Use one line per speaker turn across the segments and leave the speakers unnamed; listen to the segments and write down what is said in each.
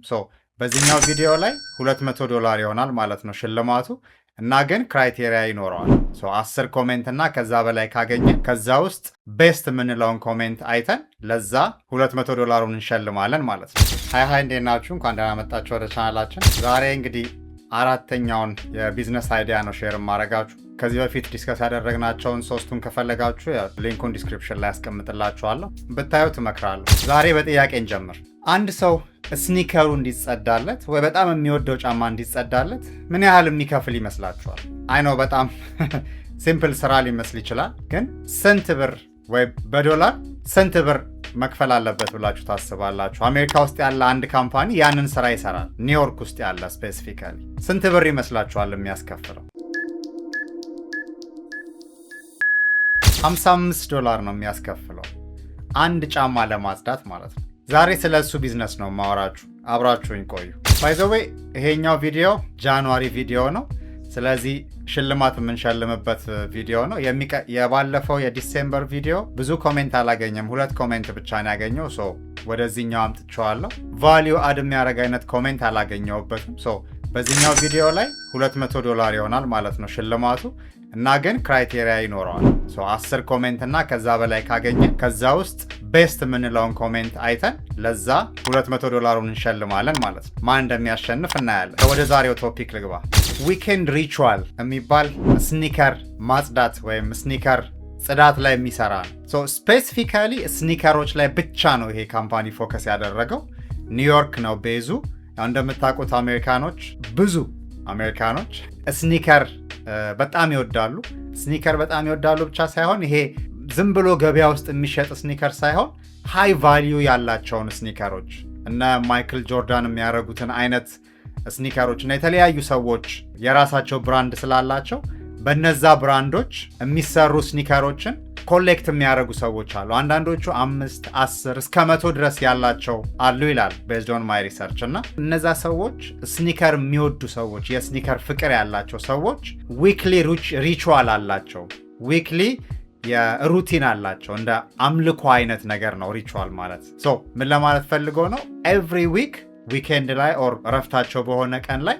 ሶ በዚህኛው ቪዲዮ ላይ $200 ይሆናል ማለት ነው ሽልማቱ እና ግን ክራይቴሪያ ይኖረዋል። ሶ 10 ኮሜንት እና ከዛ በላይ ካገኘን ከዛ ውስጥ ቤስት የምንለውን ኮሜንት አይተን ለዛ $200 እንሸልማለን ማለት ነው። ሃይ እንዴት ናችሁ? እንኳን ደህና መጣችሁ ወደ ቻናላችን። ዛሬ እንግዲህ አራተኛውን የቢዝነስ አይዲያ ነው ሼር ማረጋችሁ። ከዚህ በፊት ዲስከስ ያደረግናቸውን ሶስቱን ከፈለጋችሁ ሊንኩን ዲስክሪፕሽን ላይ ያስቀምጥላችኋለሁ ብታዩት እመክራለሁ። ዛሬ በጥያቄ እንጀምር። አንድ ሰው ስኒከሩ እንዲጸዳለት ወይ በጣም የሚወደው ጫማ እንዲጸዳለት ምን ያህል የሚከፍል ይመስላችኋል? አይ ነው በጣም ሲምፕል ስራ ሊመስል ይችላል፣ ግን ስንት ብር ወይ በዶላር ስንት ብር መክፈል አለበት ብላችሁ ታስባላችሁ? አሜሪካ ውስጥ ያለ አንድ ካምፓኒ ያንን ስራ ይሰራል። ኒውዮርክ ውስጥ ያለ ስፔሲፊካሊ ስንት ብር ይመስላችኋል የሚያስከፍለው? $55 ነው የሚያስከፍለው አንድ ጫማ ለማጽዳት ማለት ነው። ዛሬ ስለ እሱ ቢዝነስ ነው ማወራችሁ። አብራችሁኝ ቆዩ። ባይ ዘ ዌይ ይሄኛው ቪዲዮ ጃንዋሪ ቪዲዮ ነው። ስለዚህ ሽልማት የምንሸልምበት ቪዲዮ ነው። የባለፈው የዲሴምበር ቪዲዮ ብዙ ኮሜንት አላገኘም፣ 2 ኮሜንት ብቻ ነው ያገኘው። ሶ ወደዚህኛው አምጥቼዋለሁ። ቫሊዩ አድ የሚያደርግ አይነት ኮሜንት አላገኘውበትም። ሶ በዚህኛው ቪዲዮ ላይ $200 ይሆናል ማለት ነው ሽልማቱ እና ግን ክራይቴሪያ ይኖረዋል። ሶ 10 ኮሜንት እና ከዛ በላይ ካገኘን ከዛ ውስጥ ቤስት የምንለውን ኮሜንት አይተን ለዛ $200 እንሸልማለን ማለት ነው። ማን እንደሚያሸንፍ እናያለን። ወደ ዛሬው ቶፒክ ልግባ። ዊኬንድ ሪቹዋል የሚባል ስኒከር ማጽዳት ወይም ስኒከር ጽዳት ላይ የሚሰራ ነው። ሶ ስፔሲፊካሊ ስኒከሮች ላይ ብቻ ነው ይሄ ካምፓኒ ፎከስ ያደረገው። ኒውዮርክ ነው ቤዙ። ያው እንደምታውቁት ብዙ አሜሪካኖች ስኒከር በጣም ይወዳሉ። ስኒከር በጣም ይወዳሉ ብቻ ሳይሆን ይሄ ዝም ብሎ ገበያ ውስጥ የሚሸጥ ስኒከር ሳይሆን ሃይ ቫሊዩ ያላቸውን ስኒከሮች እና ማይክል ጆርዳን የሚያደርጉትን አይነት ስኒከሮች እና የተለያዩ ሰዎች የራሳቸው ብራንድ ስላላቸው በነዛ ብራንዶች የሚሰሩ ስኒከሮችን ኮሌክት የሚያደርጉ ሰዎች አሉ። አንዳንዶቹ 5፣ 10 እስከ 100 ድረስ ያላቸው አሉ ይላል ቤዝድ ኦን ማይ ሪሰርች። እና እነዛ ሰዎች ስኒከር የሚወዱ ሰዎች፣ የስኒከር ፍቅር ያላቸው ሰዎች ዊክሊ ሪቹዋል አላቸው። ዊክሊ የሩቲን አላቸው። እንደ አምልኮ አይነት ነገር ነው ሪቹዋል ማለት። ሶ ምን ለማለት ፈልገው ነው? ኤቭሪ ዊኬንድ ላይ ኦር እረፍታቸው በሆነ ቀን ላይ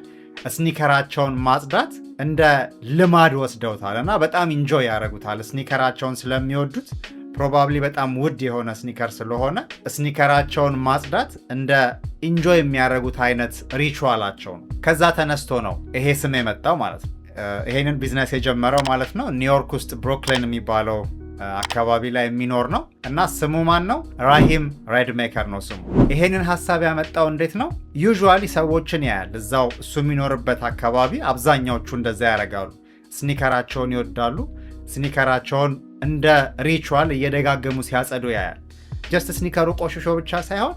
ስኒከራቸውን ማጽዳት እንደ ልማድ ወስደውታል እና በጣም ኢንጆይ ያደርጉታል። ስኒከራቸውን ስለሚወዱት ፕሮባብሊ በጣም ውድ የሆነ ስኒከር ስለሆነ ስኒከራቸውን ማጽዳት እንደ ኢንጆይ የሚያደርጉት አይነት ሪቹዋላቸው ነው። ከዛ ተነስቶ ነው ይሄ ስም የመጣው ማለት ነው። ይሄንን ቢዝነስ የጀመረው ማለት ነው ኒውዮርክ ውስጥ ብሩክሊን የሚባለው አካባቢ ላይ የሚኖር ነው እና ስሙ ማን ነው? ራሂም ሬድሜከር ነው ስሙ። ይሄንን ሀሳብ ያመጣው እንዴት ነው? ዩዥዋሊ ሰዎችን ያያል እዛው እሱ የሚኖርበት አካባቢ። አብዛኛዎቹ እንደዛ ያደርጋሉ። ስኒከራቸውን ይወዳሉ። ስኒከራቸውን እንደ ሪቹዋል እየደጋገሙ ሲያጸዱ ያያል። ጀስት ስኒከሩ ቆሽሾ ብቻ ሳይሆን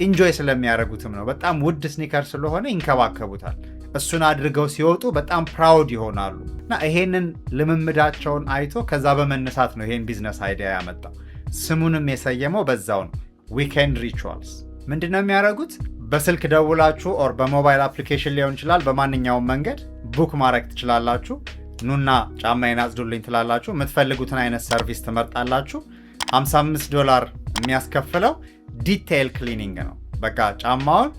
ኢንጆይ ስለሚያደርጉትም ነው። በጣም ውድ ስኒከር ስለሆነ ይንከባከቡታል። እሱን አድርገው ሲወጡ በጣም ፕራውድ ይሆናሉ እና ይሄንን ልምምዳቸውን አይቶ ከዛ በመነሳት ነው ይሄን ቢዝነስ አይዲያ ያመጣው። ስሙንም የሰየመው በዛው ነው፣ ዊኬንድ ሪቹዋልስ። ምንድነው የሚያደርጉት? በስልክ ደውላችሁ ኦር በሞባይል አፕሊኬሽን ሊሆን ይችላል፣ በማንኛውም መንገድ ቡክ ማድረግ ትችላላችሁ። ኑና ጫማዬን አጽዱልኝ ትላላችሁ። የምትፈልጉትን አይነት ሰርቪስ ትመርጣላችሁ። $55 የሚያስከፍለው ዲቴይል ክሊኒንግ ነው። በቃ ጫማውን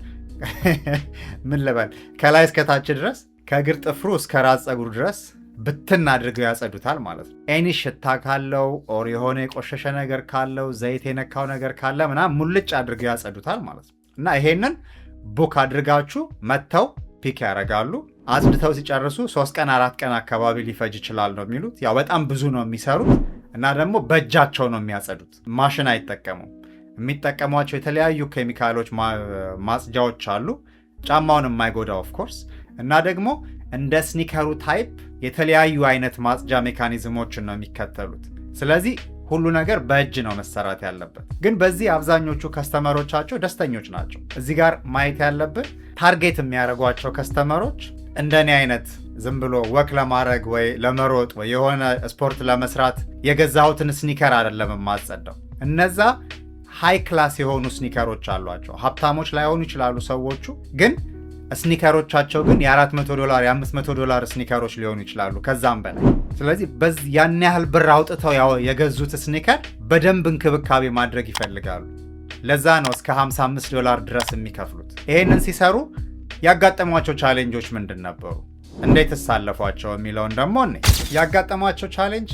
ምን ልበል ከላይ እስከታች ድረስ ከእግር ጥፍሩ እስከ ራስ ፀጉሩ ድረስ ብትን አድርገው ያጸዱታል ማለት ነው። ኤኒ ሽታ ካለው ኦር የሆነ የቆሸሸ ነገር ካለው ዘይት የነካው ነገር ካለ ምናምን ሙልጭ አድርገው ያጸዱታል ማለት ነው። እና ይሄንን ቡክ አድርጋችሁ መጥተው ፒክ ያደርጋሉ። አጽድተው ሲጨርሱ 3 ቀን 4 ቀን አካባቢ ሊፈጅ ይችላል ነው የሚሉት። ያው በጣም ብዙ ነው የሚሰሩት እና ደግሞ በእጃቸው ነው የሚያጸዱት። ማሽን አይጠቀሙም። የሚጠቀሟቸው የተለያዩ ኬሚካሎች ማጽጃዎች አሉ፣ ጫማውን የማይጎዳ ኦፍኮርስ። እና ደግሞ እንደ ስኒከሩ ታይፕ የተለያዩ አይነት ማጽጃ ሜካኒዝሞችን ነው የሚከተሉት። ስለዚህ ሁሉ ነገር በእጅ ነው መሰራት ያለበት። ግን በዚህ አብዛኞቹ ከስተመሮቻቸው ደስተኞች ናቸው። እዚህ ጋር ማየት ያለብን ታርጌት የሚያደርጓቸው ከስተመሮች እንደኔ አይነት ዝም ብሎ ወክ ለማድረግ ወይ ለመሮጥ ወይ የሆነ ስፖርት ለመስራት የገዛሁትን ስኒከር አይደለም የማጸዳው። እነዛ ሃይ ክላስ የሆኑ ስኒከሮች አሏቸው። ሀብታሞች ላይሆኑ ይችላሉ ሰዎቹ፣ ግን ስኒከሮቻቸው ግን $400 $500 ስኒከሮች ሊሆኑ ይችላሉ፣ ከዛም በላይ። ስለዚህ ያን ያህል ብር አውጥተው የገዙት ስኒከር በደንብ እንክብካቤ ማድረግ ይፈልጋሉ። ለዛ ነው እስከ $55 ድረስ የሚከፍሉት። ይሄንን ሲሰሩ ያጋጠሟቸው ቻሌንጆች ምንድን ነበሩ? እንዴት ተሳለፏቸው የሚለውን ደግሞ ያጋጠሟቸው ቻሌንጅ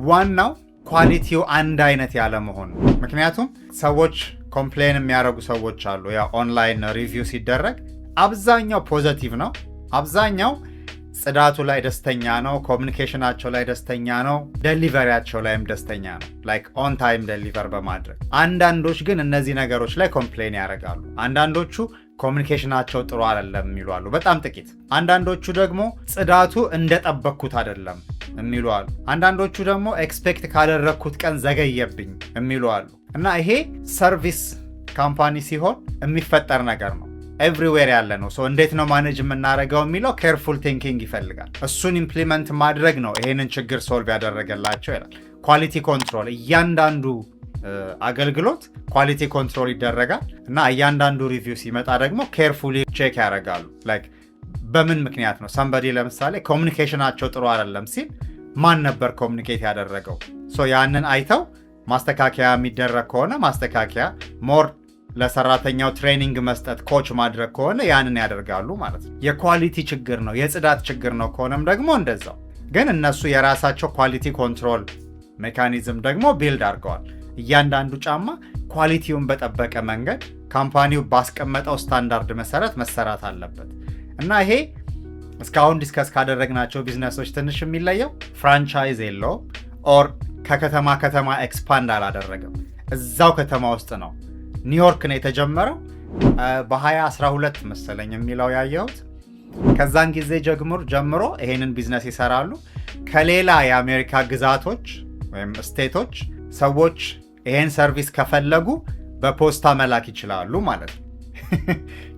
ዋናው ኳሊቲው አንድ አይነት ያለ መሆን ነው። ምክንያቱም ሰዎች ኮምፕሌን የሚያደርጉ ሰዎች አሉ። ያ ኦንላይን ሪቪው ሲደረግ አብዛኛው ፖዘቲቭ ነው። አብዛኛው ጽዳቱ ላይ ደስተኛ ነው፣ ኮሚኒኬሽናቸው ላይ ደስተኛ ነው፣ ዴሊቨሪያቸው ላይም ደስተኛ ነው፣ ላይክ ኦን ታይም ዴሊቨር በማድረግ። አንዳንዶች ግን እነዚህ ነገሮች ላይ ኮምፕሌን ያደርጋሉ። አንዳንዶቹ ኮሚኒኬሽናቸው ጥሩ አይደለም የሚሉ አሉ፣ በጣም ጥቂት። አንዳንዶቹ ደግሞ ጽዳቱ እንደጠበቅኩት አይደለም የሚሉ አሉ። አንዳንዶቹ ደግሞ ኤክስፔክት ካደረግኩት ቀን ዘገየብኝ የሚሉ አሉ። እና ይሄ ሰርቪስ ካምፓኒ ሲሆን የሚፈጠር ነገር ነው፣ ኤቭሪዌር ያለ ነው። እንዴት ነው ማኔጅ የምናደርገው የሚለው ኬርፉል ቲንኪንግ ይፈልጋል። እሱን ኢምፕሊመንት ማድረግ ነው ይሄንን ችግር ሶልቭ ያደረገላቸው ይላል። ኳሊቲ ኮንትሮል፣ እያንዳንዱ አገልግሎት ኳሊቲ ኮንትሮል ይደረጋል እና እያንዳንዱ ሪቪው ሲመጣ ደግሞ ኬርፉሊ ቼክ ያደርጋሉ። ላይክ በምን ምክንያት ነው ሰምበዲ ለምሳሌ ኮሚኒኬሽናቸው ጥሩ አይደለም ሲል ማን ነበር ኮሚኒኬት ያደረገው? ያንን አይተው ማስተካከያ የሚደረግ ከሆነ ማስተካከያ፣ ሞር ለሰራተኛው ትሬኒንግ መስጠት፣ ኮች ማድረግ ከሆነ ያንን ያደርጋሉ ማለት ነው። የኳሊቲ ችግር ነው የጽዳት ችግር ነው ከሆነም ደግሞ እንደዛው። ግን እነሱ የራሳቸው ኳሊቲ ኮንትሮል ሜካኒዝም ደግሞ ቢልድ አድርገዋል። እያንዳንዱ ጫማ ኳሊቲውን በጠበቀ መንገድ ካምፓኒው ባስቀመጠው ስታንዳርድ መሰረት መሰራት አለበት እና ይሄ እስካሁን ዲስከስ ካደረግናቸው ቢዝነሶች ትንሽ የሚለየው ፍራንቻይዝ የለውም ኦር ከከተማ ከተማ ኤክስፓንድ አላደረገም። እዛው ከተማ ውስጥ ነው። ኒውዮርክ ነው የተጀመረው በ2012 መሰለኝ የሚለው ያየሁት። ከዛን ጊዜ ጀምሮ ይሄንን ቢዝነስ ይሰራሉ። ከሌላ የአሜሪካ ግዛቶች ወይም ስቴቶች ሰዎች ይሄን ሰርቪስ ከፈለጉ በፖስታ መላክ ይችላሉ ማለት ነው።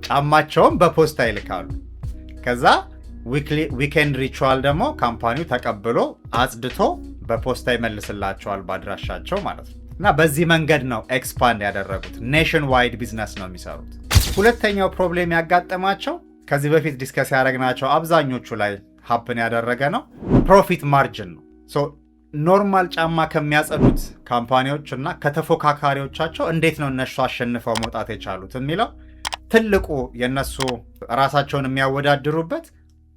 ጫማቸውን በፖስታ ይልካሉ። ከዛ ዊኬንድ ሪቹዋል ደግሞ ካምፓኒው ተቀብሎ አጽድቶ በፖስታ ይመልስላቸዋል በአድራሻቸው ማለት ነው። እና በዚህ መንገድ ነው ኤክስፓንድ ያደረጉት። ኔሽን ዋይድ ቢዝነስ ነው የሚሰሩት። ሁለተኛው ፕሮብሌም ያጋጠማቸው ከዚህ በፊት ዲስከስ ያደረግናቸው አብዛኞቹ ላይ ሀፕን ያደረገ ነው፣ ፕሮፊት ማርጅን ነው። ኖርማል ጫማ ከሚያጸዱት ካምፓኒዎች እና ከተፎካካሪዎቻቸው እንዴት ነው እነሱ አሸንፈው መውጣት የቻሉት የሚለው ትልቁ የነሱ ራሳቸውን የሚያወዳድሩበት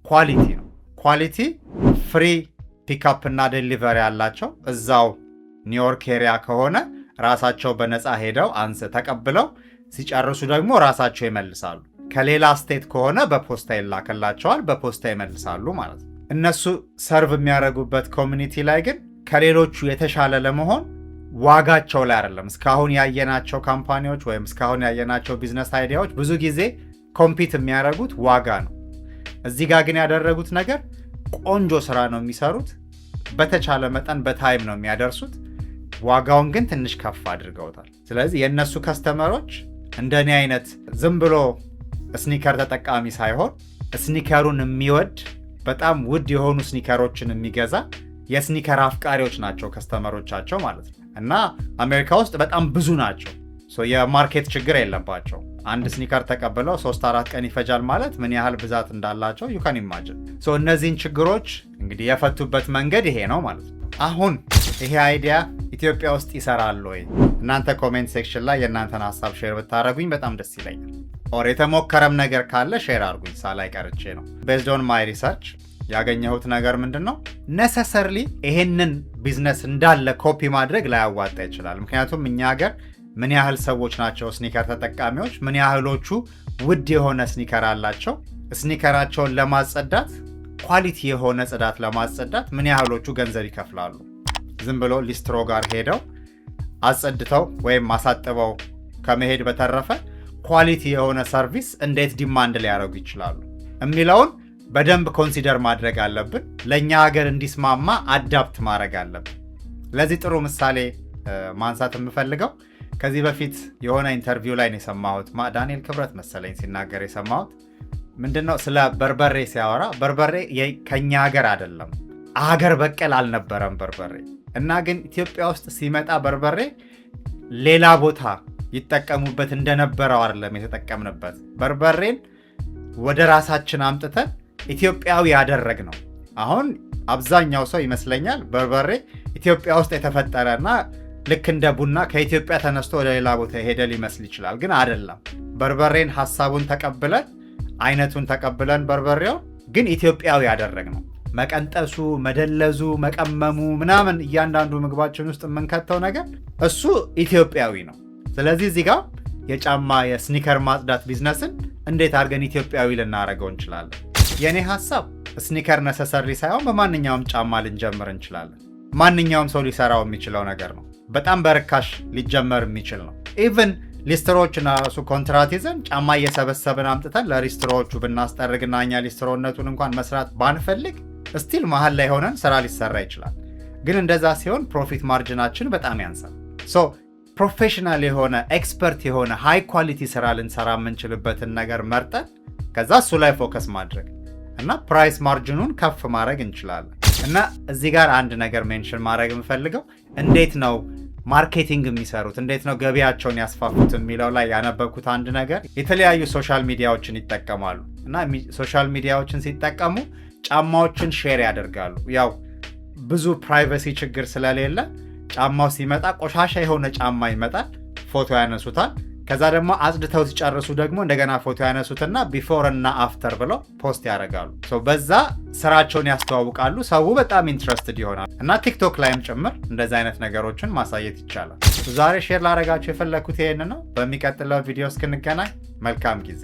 ኳሊቲ ነው። ኳሊቲ ፍሪ ፒክአፕ እና ዴሊቨሪ ያላቸው እዛው ኒውዮርክ ኤሪያ ከሆነ ራሳቸው በነፃ ሄደው ተቀብለው ሲጨርሱ ደግሞ ራሳቸው ይመልሳሉ። ከሌላ ስቴት ከሆነ በፖስታ ይላከላቸዋል፣ በፖስታ ይመልሳሉ ማለት ነው። እነሱ ሰርቭ የሚያደርጉበት ኮሚኒቲ ላይ ግን ከሌሎቹ የተሻለ ለመሆን ዋጋቸው ላይ አይደለም። እስካሁን ያየናቸው ካምፓኒዎች ወይም እስካሁን ያየናቸው ቢዝነስ አይዲያዎች ብዙ ጊዜ ኮምፒት የሚያደርጉት ዋጋ ነው። እዚህ ጋር ግን ያደረጉት ነገር ቆንጆ ስራ ነው የሚሰሩት። በተቻለ መጠን በታይም ነው የሚያደርሱት። ዋጋውን ግን ትንሽ ከፍ አድርገውታል። ስለዚህ የእነሱ ከስተመሮች እንደኔ አይነት ዝም ብሎ ስኒከር ተጠቃሚ ሳይሆን ስኒከሩን የሚወድ በጣም ውድ የሆኑ ስኒከሮችን የሚገዛ የስኒከር አፍቃሪዎች ናቸው ከስተመሮቻቸው ማለት ነው። እና አሜሪካ ውስጥ በጣም ብዙ ናቸው። የማርኬት ችግር የለባቸው። አንድ ስኒከር ተቀብለው 3-4 ቀን ይፈጃል ማለት ምን ያህል ብዛት እንዳላቸው you can imagine። እነዚህን ችግሮች እንግዲህ የፈቱበት መንገድ ይሄ ነው ማለት ነው። አሁን ይሄ አይዲያ ኢትዮጵያ ውስጥ ይሰራል ወይ? እናንተ ኮሜንት ሴክሽን ላይ የእናንተን ሀሳብ ሼር ብታደርጉኝ በጣም ደስ ይለኛል። ኦር የተሞከረም ነገር ካለ ሼር አድርጉኝ። ሳላይ ቀርቼ ነው። ቤዝድ ኦን ማይ ሪሰርች ያገኘሁት ነገር ምንድነው? ነሰሰርሊ ይሄንን ቢዝነስ እንዳለ ኮፒ ማድረግ ላያዋጣ ይችላል። ምክንያቱም እኛ ሀገር ምን ያህል ሰዎች ናቸው ስኒከር ተጠቃሚዎች? ምን ያህሎቹ ውድ የሆነ ስኒከር አላቸው? ስኒከራቸውን ለማጸዳት ኳሊቲ የሆነ ጽዳት ለማጸዳት ምን ያህሎቹ ገንዘብ ይከፍላሉ? ዝም ብሎ ሊስትሮ ጋር ሄደው አጸድተው ወይም አሳጥበው ከመሄድ በተረፈ ኳሊቲ የሆነ ሰርቪስ እንዴት ዲማንድ ሊያደርጉ ይችላሉ የሚለውን በደንብ ኮንሲደር ማድረግ አለብን። ለእኛ ሀገር እንዲስማማ አዳፕት ማድረግ አለብን። ለዚህ ጥሩ ምሳሌ ማንሳት የምፈልገው ከዚህ በፊት የሆነ ኢንተርቪው ላይ ነው የሰማሁት። ዳንኤል ክብረት መሰለኝ ሲናገር የሰማሁት ምንድነው ስለ በርበሬ ሲያወራ፣ በርበሬ ከኛ ሀገር አይደለም፣ አገር በቀል አልነበረም በርበሬ እና ግን ኢትዮጵያ ውስጥ ሲመጣ በርበሬ ሌላ ቦታ ይጠቀሙበት እንደነበረው አይደለም የተጠቀምንበት። በርበሬን ወደ ራሳችን አምጥተን ኢትዮጵያዊ ያደረግ ነው። አሁን አብዛኛው ሰው ይመስለኛል በርበሬ ኢትዮጵያ ውስጥ የተፈጠረና ልክ እንደ ቡና ከኢትዮጵያ ተነስቶ ወደ ሌላ ቦታ ሄደ ሊመስል ይችላል፣ ግን አይደለም። በርበሬን ሐሳቡን ተቀብለን አይነቱን ተቀብለን በርበሬው ግን ኢትዮጵያዊ ያደረግነው መቀንጠሱ፣ መደለዙ፣ መቀመሙ ምናምን እያንዳንዱ ምግባችን ውስጥ የምንከተው ነገር እሱ ኢትዮጵያዊ ነው። ስለዚህ እዚህ ጋር የጫማ የስኒከር ማጽዳት ቢዝነስን እንዴት አድርገን ኢትዮጵያዊ ልናደርገው እንችላለን? የኔ ሐሳብ ስኒከር ነሰሰሪ ሳይሆን በማንኛውም ጫማ ልንጀምር እንችላለን። ማንኛውም ሰው ሊሰራው የሚችለው ነገር ነው። በጣም በርካሽ ሊጀመር የሚችል ነው። ኢቭን ሊስትሮዎችና ራሱ ኮንትራት ይዘን ጫማ እየሰበሰብን አምጥተን ለሊስትሮዎቹ ብናስጠርግና እኛ ሊስትሮነቱን እንኳን መስራት ባንፈልግ ስቲል መሀል ላይ ሆነን ስራ ሊሰራ ይችላል። ግን እንደዛ ሲሆን ፕሮፊት ማርጅናችን በጣም ያንሳል። ሶ ፕሮፌሽናል የሆነ ኤክስፐርት የሆነ ሃይ ኳሊቲ ስራ ልንሰራ የምንችልበትን ነገር መርጠን ከዛ እሱ ላይ ፎከስ ማድረግ እና ፕራይስ ማርጅኑን ከፍ ማድረግ እንችላለን። እና እዚህ ጋር አንድ ነገር ሜንሽን ማድረግ የምፈልገው እንዴት ነው ማርኬቲንግ የሚሰሩት፣ እንዴት ነው ገበያቸውን ያስፋፉት የሚለው ላይ ያነበብኩት አንድ ነገር የተለያዩ ሶሻል ሚዲያዎችን ይጠቀማሉ እና ሶሻል ሚዲያዎችን ሲጠቀሙ ጫማዎችን ሼር ያደርጋሉ። ያው ብዙ ፕራይቬሲ ችግር ስለሌለ ጫማው ሲመጣ ቆሻሻ የሆነ ጫማ ይመጣል፣ ፎቶ ያነሱታል። ከዛ ደግሞ አጽድተው ሲጨርሱ ደግሞ እንደገና ፎቶ ያነሱትና ቢፎር እና አፍተር ብለው ፖስት ያደርጋሉ። በዛ ስራቸውን ያስተዋውቃሉ። ሰው በጣም ኢንትረስትድ ይሆናል እና ቲክቶክ ላይም ጭምር እንደዚህ አይነት ነገሮችን ማሳየት ይቻላል። ዛሬ ሼር ላደርጋችሁ የፈለኩት ይሄን ነው። በሚቀጥለው ቪዲዮ እስክንገናኝ መልካም ጊዜ